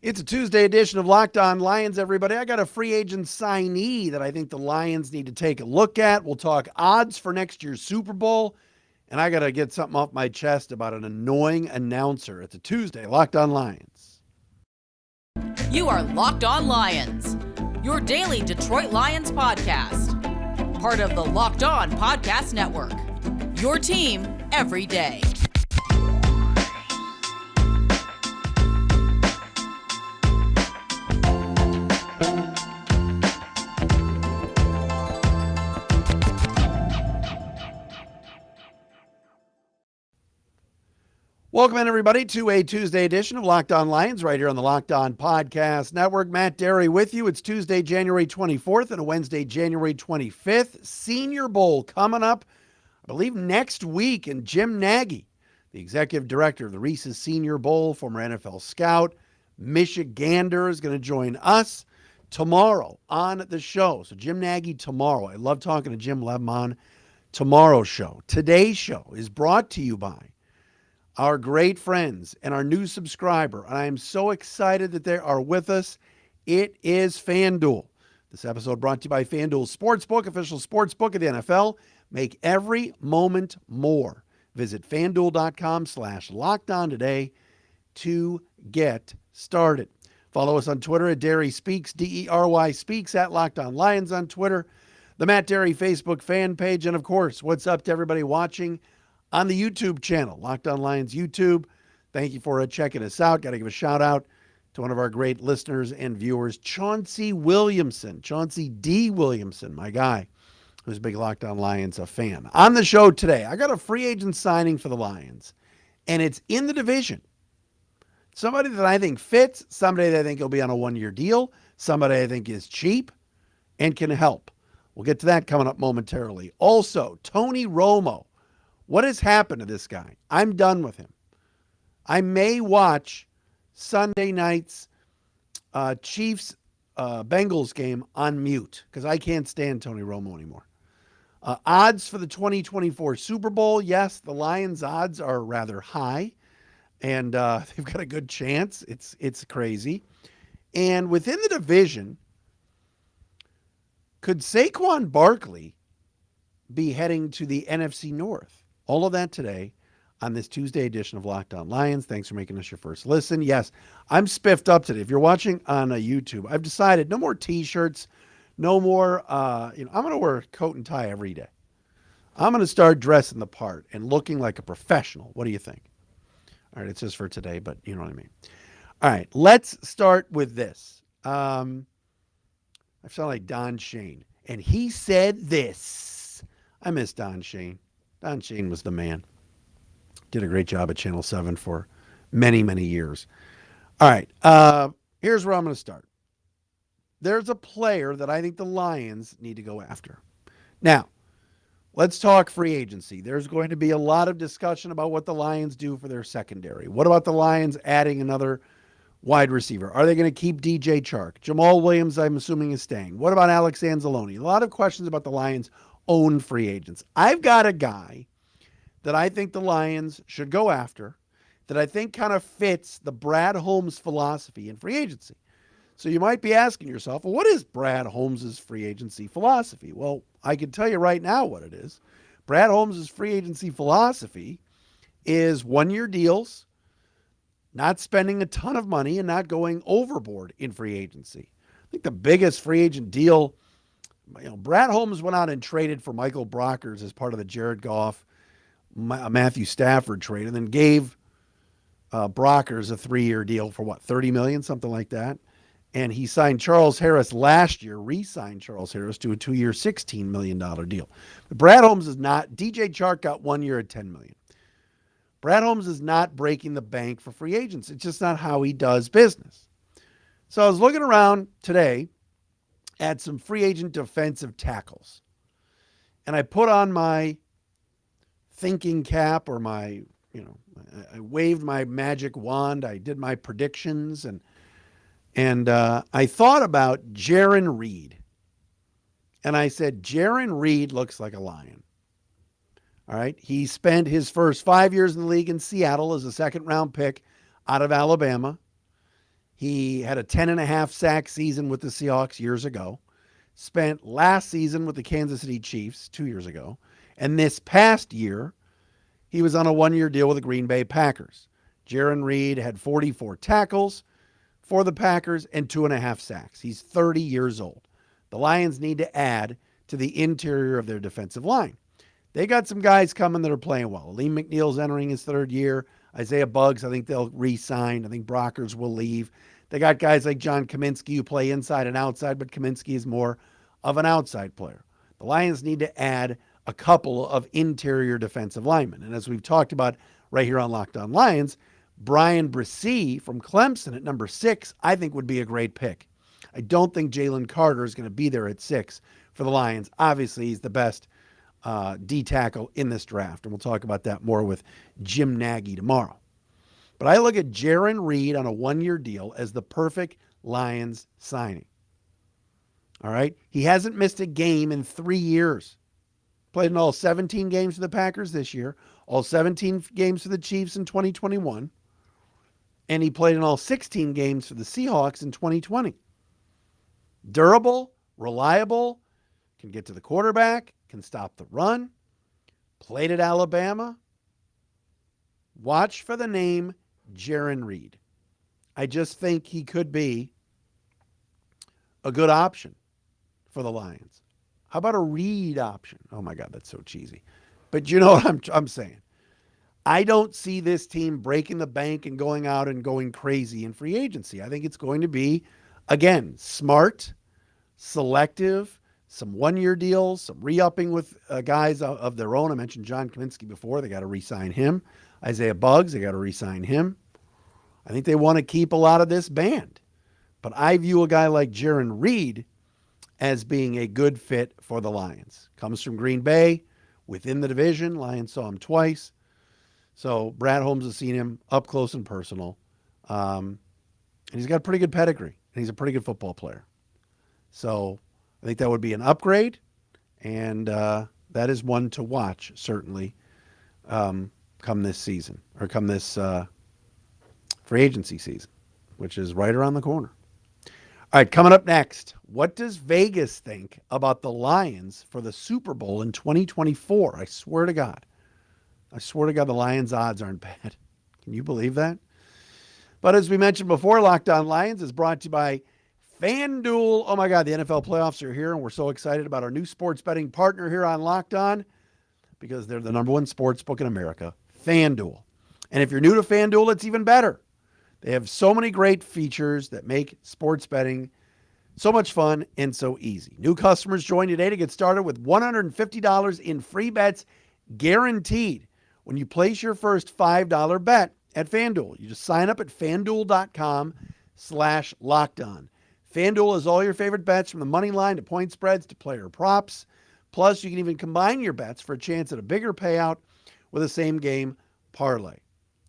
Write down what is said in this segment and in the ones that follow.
It's a Tuesday edition of Locked On Lions, everybody. I got a free agent signee that I think the Lions need to take a look at. We'll talk odds for next year's Super Bowl, and I got to get something off my chest about an annoying announcer. It's a Tuesday, Locked On Lions. You are Locked On Lions, your daily Detroit Lions podcast. Part of the Locked On Podcast Network, your team every day. Welcome in, everybody, to a Tuesday edition of Locked On Lions right here on the Locked On Podcast Network. Matt Dery with you. It's Tuesday, January 24th and a Wednesday, January 25th. Senior Bowl coming up, I believe, next week. And Jim Nagy, the executive director of the Reese's Senior Bowl, former NFL scout, Michigander, is going to join us tomorrow on the show. So Jim Nagy tomorrow. I love talking to Jim Lebmon. Tomorrow's show. Today's show is brought to you by our great friends and our new subscriber. And I am so excited that they are with us. It is FanDuel. This episode brought to you by FanDuel Sportsbook, official sportsbook of the NFL. Make every moment more. Visit FanDuel.com/lockedon today to get started. Follow us on Twitter at Dery Speaks, Dery Speaks, at Locked On Lions on Twitter, the Matt Dery Facebook fan page, and of course, what's up to everybody watching on the YouTube channel, Locked On Lions YouTube. Thank you for checking us out. Got to give a shout out to one of our great listeners and viewers, Chauncey Williamson, Chauncey D. Williamson, my guy, who's a big Locked On Lions fan. On the show today, I got a free agent signing for the Lions, and it's in the division. Somebody that I think fits, somebody that I think will be on a one-year deal, somebody I think is cheap and can help. We'll get to that coming up momentarily. Also, Tony Romo. What has happened to this guy? I'm done with him. I may watch Sunday night's Chiefs Bengals game on mute because I can't stand Tony Romo anymore. Odds for the 2024 Super Bowl. Yes, the Lions' odds are rather high, and they've got a good chance. It's crazy. And within the division, could Saquon Barkley be heading to the NFC North? All of that today on this Tuesday edition of Locked On Lions. Thanks for making us your first listen. Yes, I'm spiffed up today. If you're watching on YouTube, I've decided no more T-shirts, no more, I'm going to wear a coat and tie every day. I'm going to start dressing the part and looking like a professional. What do you think? All right, it's just for today, but you know what I mean. All right, let's start with this. I sound like Don Shane, and he said this. I miss Don Shane. Don Shane was the man. Did a great job at Channel 7 for many, many years. All right. Here's where I'm going to start. There's a player that I think the Lions need to go after. Now, let's talk free agency. There's going to be a lot of discussion about what the Lions do for their secondary. What about the Lions adding another wide receiver? Are they going to keep DJ Chark? Jamal Williams, I'm assuming, is staying. What about Alex Anzalone? A lot of questions about the Lions' own free agents. I've got a guy that I think the Lions should go after that I think kind of fits the Brad Holmes philosophy in free agency. So you might be asking yourself, well, what is Brad Holmes' free agency philosophy? Well, I can tell you right now what it is. Brad Holmes' free agency philosophy is one-year deals, not spending a ton of money and not going overboard in free agency. I think the biggest free agent deal, Brad Holmes went out and traded for Michael Brockers as part of the Jared Goff, Matthew Stafford trade, and then gave Brockers a 3-year deal for $30 million, something like that. And he signed Charles Harris last year, re-signed Charles Harris to a 2-year, $16 million deal. But Brad Holmes is not. DJ Chark got 1 year at $10 million. Brad Holmes is not breaking the bank for free agents. It's just not how he does business. So I was looking around today at some free agent defensive tackles. And I put on my thinking cap or I waved my magic wand. I did my predictions and I thought about Jarran Reed. And I said, Jarran Reed looks like a Lion. All right. He spent his first 5 years in the league in Seattle as a second round pick out of Alabama. He had a 10.5 sack season with the Seahawks years ago, spent last season with the Kansas City Chiefs 2 years ago, and this past year, he was on a 1-year deal with the Green Bay Packers. Jarran Reed had 44 tackles for the Packers and 2.5 sacks. He's 30 years old. The Lions need to add to the interior of their defensive line. They got some guys coming that are playing well. Aleem McNeil's entering his 3rd year. Isaiah Buggs, I think they'll re-sign. I think Brockers will leave. They got guys like John Kaminsky who play inside and outside, but Kaminsky is more of an outside player. The Lions need to add a couple of interior defensive linemen. And as we've talked about right here on Locked On Lions, Brian Bresee from Clemson at number 6, I think would be a great pick. I don't think Jalen Carter is going to be there at 6 for the Lions. Obviously, he's the best D tackle in this draft, and we'll talk about that more with Jim Nagy tomorrow. But I look at Jarran Reed on a 1-year deal as the perfect Lions signing. All right? He hasn't missed a game in 3 years. Played in all 17 games for the Packers this year, all 17 games for the Chiefs in 2021, and he played in all 16 games for the Seahawks in 2020. Durable, reliable, can get to the quarterback, can stop the run, played at Alabama. Watch for the name Jarran Reed. I just think he could be a good option for the Lions. How about a Reed option? Oh my God, that's so cheesy. But you know what I'm saying. I don't see this team breaking the bank and going out and going crazy in free agency. I think it's going to be, again, smart, selective, some 1-year deals, some re-upping with guys of their own. I mentioned John Kaminsky before. They got to re-sign him. Isaiah Buggs, they got to re-sign him. I think they want to keep a lot of this band. But I view a guy like Jarran Reed as being a good fit for the Lions. Comes from Green Bay, within the division. Lions saw him twice. So Brad Holmes has seen him up close and personal. And he's got a pretty good pedigree. And he's a pretty good football player. So I think that would be an upgrade. And that is one to watch, certainly, come this season. Or come this free agency season, which is right around the corner. All right, coming up next, what does Vegas think about the Lions for the Super Bowl in 2024? I swear to God, the Lions odds aren't bad. Can you believe that? But as we mentioned before, Locked On Lions is brought to you by FanDuel. Oh my God, the NFL playoffs are here, and we're so excited about our new sports betting partner here on Locked On because they're the number one sports book in America, FanDuel. And if you're new to FanDuel, it's even better. They have so many great features that make sports betting so much fun and so easy. New customers join today to get started with $150 in free bets guaranteed when you place your first $5 bet at FanDuel. You just sign up at FanDuel.com/lockedon. FanDuel has all your favorite bets from the money line to point spreads to player props. Plus, you can even combine your bets for a chance at a bigger payout with a same game parlay.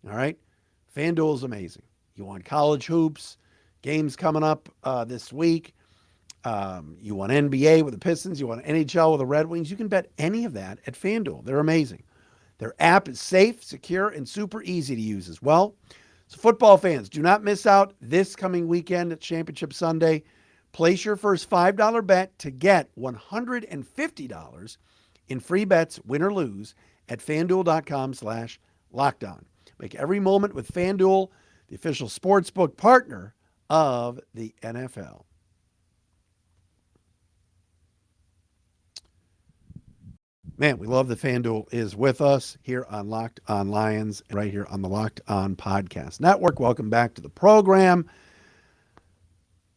All right? FanDuel is amazing. You want college hoops, games coming up this week. You want NBA with the Pistons. You want NHL with the Red Wings. You can bet any of that at FanDuel. They're amazing. Their app is safe, secure, and super easy to use as well. So football fans, do not miss out this coming weekend at Championship Sunday. Place your first $5 bet to get $150 in free bets, win or lose, at FanDuel.com/lockedon. Make every moment with FanDuel the official sportsbook partner of the NFL. Man, we love that FanDuel is with us here on Locked On Lions, right here on the Locked On Podcast Network. Welcome back to the program.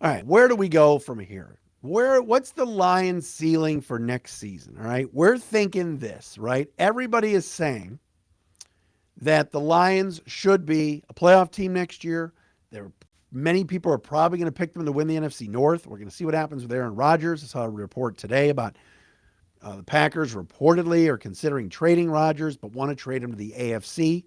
All right, where do we go from here? What's the Lions ceiling for next season? All right, we're thinking this, right? Everybody is saying that the Lions should be a playoff team next year. Many people are probably going to pick them to win the NFC North. We're going to see what happens with Aaron Rodgers. I saw a report today about the Packers reportedly are considering trading Rodgers, but want to trade him to the AFC.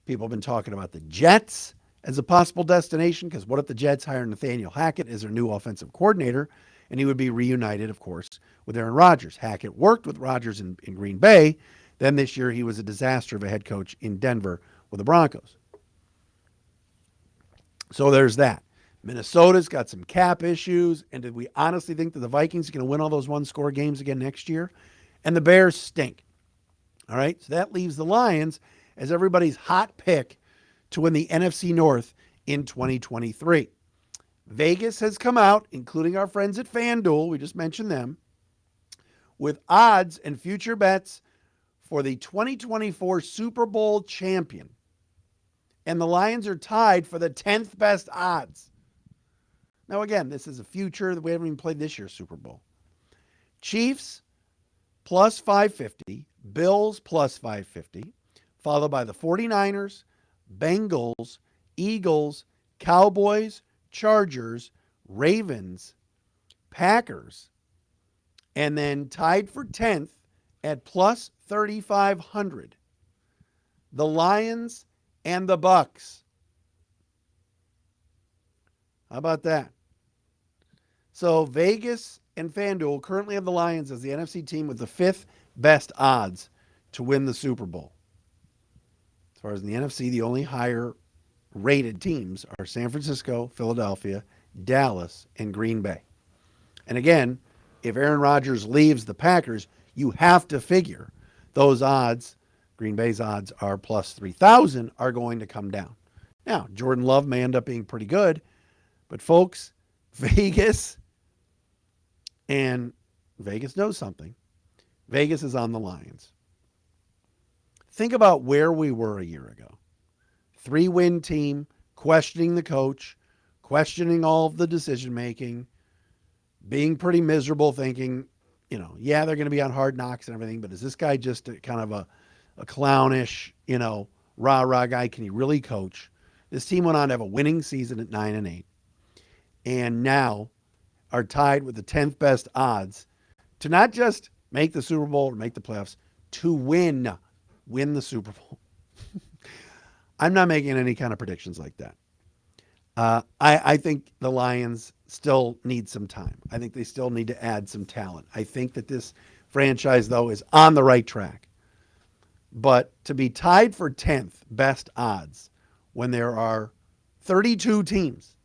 People have been talking about the Jets as a possible destination, because what if the Jets hire Nathaniel Hackett as their new offensive coordinator, and he would be reunited, of course, with Aaron Rodgers. Hackett worked with Rodgers in Green Bay. Then this year, he was a disaster of a head coach in Denver with the Broncos. So there's that. Minnesota's got some cap issues. And did we honestly think that the Vikings are going to win all those one-score games again next year? And the Bears stink. All right, so that leaves the Lions as everybody's hot pick to win the NFC North in 2023. Vegas has come out, including our friends at FanDuel, we just mentioned them, with odds and future bets for the 2024 Super Bowl champion. And the Lions are tied for the 10th best odds. Now, again, this is a future. We haven't even played this year's Super Bowl. Chiefs plus 550, Bills plus 550, followed by the 49ers, Bengals, Eagles, Cowboys, Chargers, Ravens, Packers, and then tied for 10th at plus 3,500, the Lions and the Bucks. How about that? So Vegas and FanDuel currently have the Lions as the NFC team with the 5th best odds to win the Super Bowl. As far as in the NFC, the only higher rated teams are San Francisco, Philadelphia, Dallas, and Green Bay. And again, if Aaron Rodgers leaves the Packers, you have to figure those odds, Green Bay's odds are plus 3,000, are going to come down. Now, Jordan Love may end up being pretty good, but folks, Vegas knows something. Vegas is on the Lions. Think about where we were a year ago. 3-win team, questioning the coach, questioning all of the decision-making, being pretty miserable, thinking, yeah, they're going to be on Hard Knocks and everything, but is this guy just kind of a clownish, rah-rah guy? Can he really coach? This team went on to have a winning season at 9-8, and now are tied with the 10th best odds to not just make the Super Bowl or make the playoffs, to win the Super Bowl. I'm not making any kind of predictions like that. I think the Lions still need some time. I think they still need to add some talent. I think that this franchise, though, is on the right track. But to be tied for 10th best odds when there are 32 teams,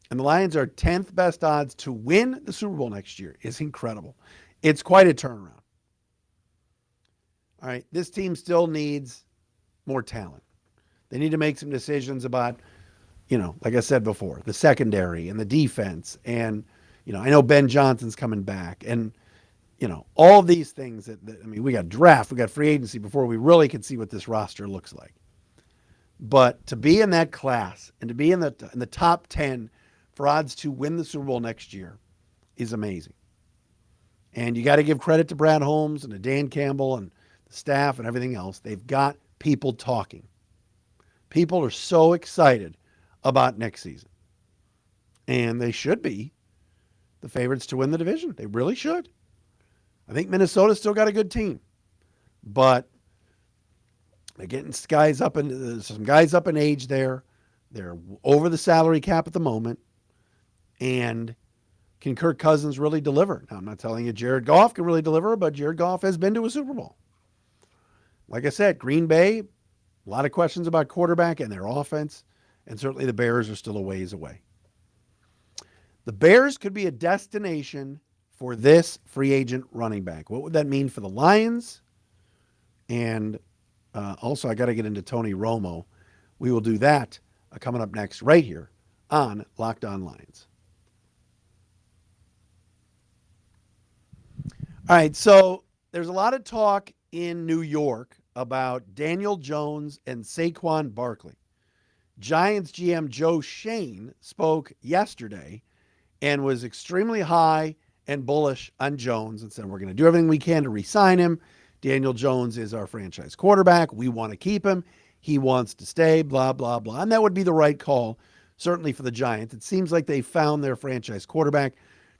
and the Lions are 10th best odds to win the Super Bowl next year, is incredible. It's quite a turnaround. All right, this team still needs more talent. They need to make some decisions about, like I said before, the secondary and the defense. And, I know Ben Johnson's coming back. And, all of these things we got draft, we got free agency before we really can see what this roster looks like. But to be in that class and to be in the top 10 for odds to win the Super Bowl next year is amazing. And you got to give credit to Brad Holmes and to Dan Campbell and the staff and everything else. They've got people talking. People are so excited about next season. And they should be the favorites to win the division. They really should. I think Minnesota's still got a good team. But they're getting some guys up in age there. They're over the salary cap at the moment. And can Kirk Cousins really deliver? Now, I'm not telling you Jared Goff can really deliver, but Jared Goff has been to a Super Bowl. Like I said, Green Bay, a lot of questions about quarterback and their offense, and certainly the Bears are still a ways away. The Bears could be a destination for this free agent running back. What would that mean for the Lions? And also, I got to get into Tony Romo. We will do that coming up next right here on Locked On Lions. All right, so there's a lot of talk in New York about Daniel Jones and Saquon Barkley. Giants GM Joe Shane spoke yesterday and was extremely high and bullish on Jones and said, we're going to do everything we can to re-sign him. Daniel Jones is our franchise quarterback. We want to keep him. He wants to stay, blah, blah, blah. And that would be the right call, certainly for the Giants. It seems like they found their franchise quarterback.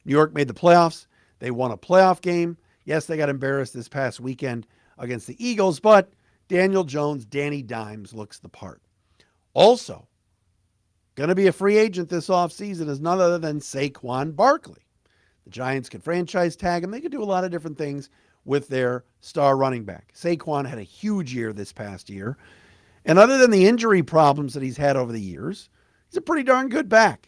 New York made the playoffs. They won a playoff game. Yes, they got embarrassed this past weekend against the Eagles, but Daniel Jones, Danny Dimes, looks the part. Also, going to be a free agent this offseason is none other than Saquon Barkley. The Giants could franchise tag him. They could do a lot of different things with their star running back. Saquon had a huge year this past year. And other than the injury problems that he's had over the years, He's a pretty darn good back.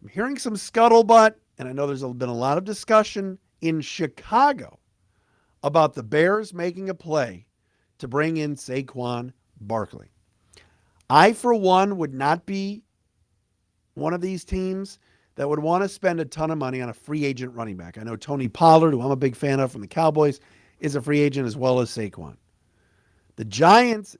I'm hearing some scuttlebutt, and I know there's been a lot of discussion in Chicago about the Bears making a play to bring in Saquon Barkley. I, for one, would not be one of these teams that would want to spend a ton of money on a free agent running back. I know Tony Pollard, who I'm a big fan of from the Cowboys, is a free agent as well as Saquon. The Giants,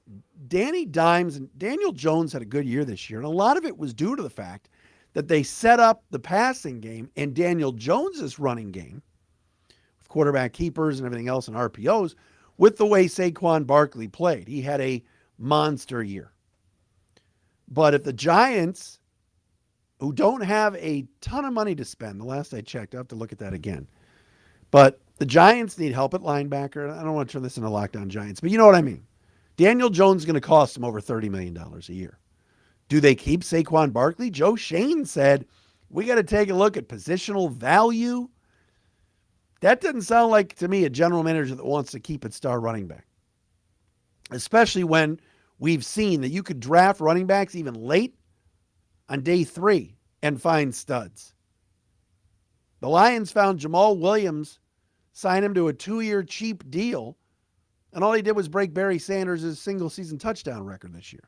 Danny Dimes and Daniel Jones had a good year this year, and a lot of it was due to the fact that they set up the passing game and Daniel Jones's running game, with quarterback keepers and everything else and RPOs, with the way Saquon Barkley played. He had a monster year. But if the Giants, who don't have a ton of money to spend, the last I checked, I have to look at that again, but the Giants need help at linebacker. I don't want to turn this into Lockdown Giants, but you know what I mean. Daniel Jones is going to cost them over $30 million a year. Do they keep Saquon Barkley? Joe Shane said, we got to take a look at positional value. That doesn't sound like, to me, a general manager that wants to keep its star running back, especially when we've seen that you could draft running backs even late on day 3 and find studs. The Lions found Jamal Williams, signed him to a 2-year cheap deal, and all he did was break Barry Sanders' single-season touchdown record this year.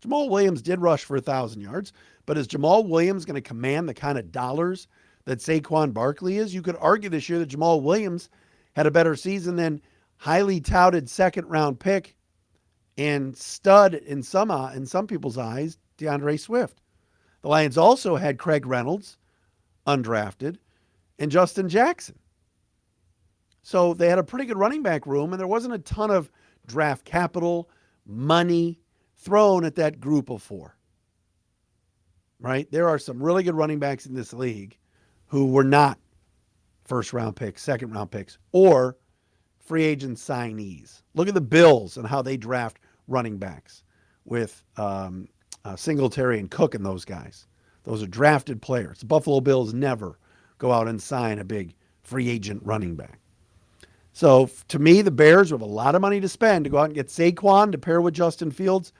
Jamal Williams did rush for 1,000 yards, but is Jamal Williams going to command the kind of dollars that Saquon Barkley is? You could argue this year that Jamal Williams had a better season than highly touted second-round pick and stud in some people's eyes, DeAndre Swift. The Lions also had Craig Reynolds, undrafted, and Justin Jackson. So they had a pretty good running back room, and there wasn't a ton of draft capital, money thrown at that group of 4. Right? There are some really good running backs in this league who were not first-round picks, second-round picks, or free agent signees. Look at the Bills and how they draft running backs with Singletary and Cook and those guys. Those are drafted players. The Buffalo Bills never go out and sign a big free agent running back. So to me, the Bears, with a lot of money to spend to go out and get Saquon to pair with Justin Fields,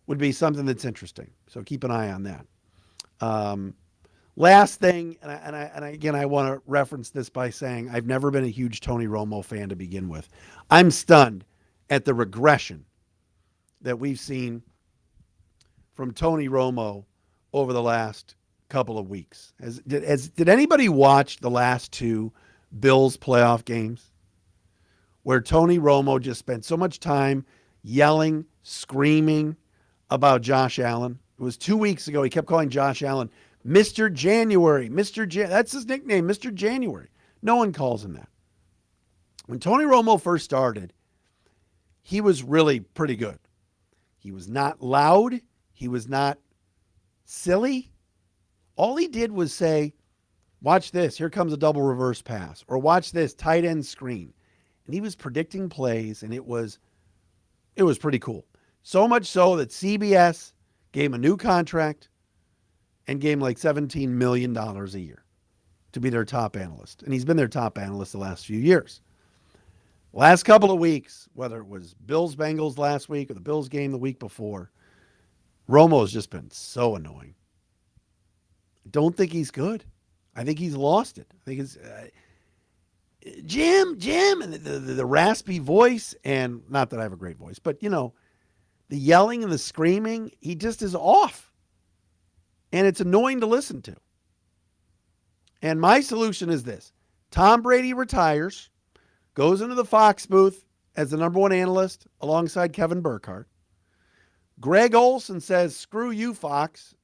would be something that's interesting. So keep an eye on that. Last thing, and again, I want to reference this by saying I've never been a huge Tony Romo fan to begin with. I'm stunned at the regression that we've seen from Tony Romo over the last couple of weeks. Did anybody watch the last 2 Bills playoff games where Tony Romo just spent so much time yelling, screaming about Josh Allen? It was 2 weeks ago. He kept calling Josh Allen Mr. January. That's his nickname, Mr. January. No one calls him that. When Tony Romo first started, he was really pretty good. He was not loud. He was not silly. All he did was say, watch this, here comes a double reverse pass, or watch this, tight end screen. And he was predicting plays, and it was pretty cool. So much so that CBS gave him a new contract and gave him like $17 million a year to be their top analyst. And he's been their top analyst the last few years. Last couple of weeks, whether it was Bills-Bengals last week or the Bills game the week before, Romo's just been so annoying. I don't think he's good. I think he's lost it. I think it's Jim, and the raspy voice, and not that I have a great voice, but, the yelling and the screaming, he just is off. And it's annoying to listen to. And my solution is this. Tom Brady retires, goes into the Fox booth as the number 1 analyst alongside Kevin Burkhardt. Greg Olsen says, screw you, Fox.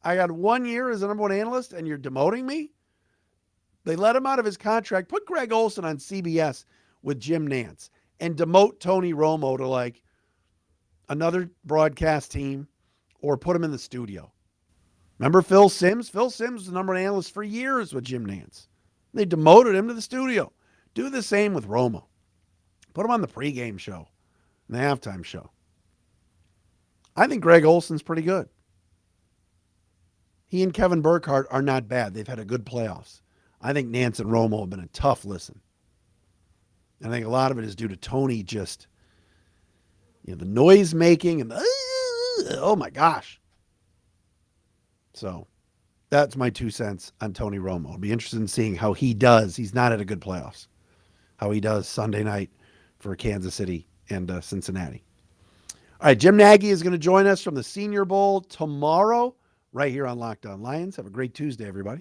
I got 1 year as the number 1 analyst, and you're demoting me? They let him out of his contract. Put Greg Olsen on CBS with Jim Nantz and demote Tony Romo to like another broadcast team or put him in the studio. Remember Phil Simms? Phil Simms was the number 1 analyst for years with Jim Nantz. They demoted him to the studio. Do the same with Romo. Put him on the pregame show and the halftime show. I think Greg Olsen's pretty good. He and Kevin Burkhardt are not bad. They've had a good playoffs. I think Nantz and Romo have been a tough listen. And I think a lot of it is due to Tony just, the noise making and oh my gosh. So that's my 2 cents on Tony Romo. I'll be interested in seeing how he does. He's not at a good playoffs. How he does Sunday night for Kansas City and Cincinnati. All right, Jim Nagy is going to join us from the Senior Bowl tomorrow right here on Locked On Lions. Have a great Tuesday, everybody.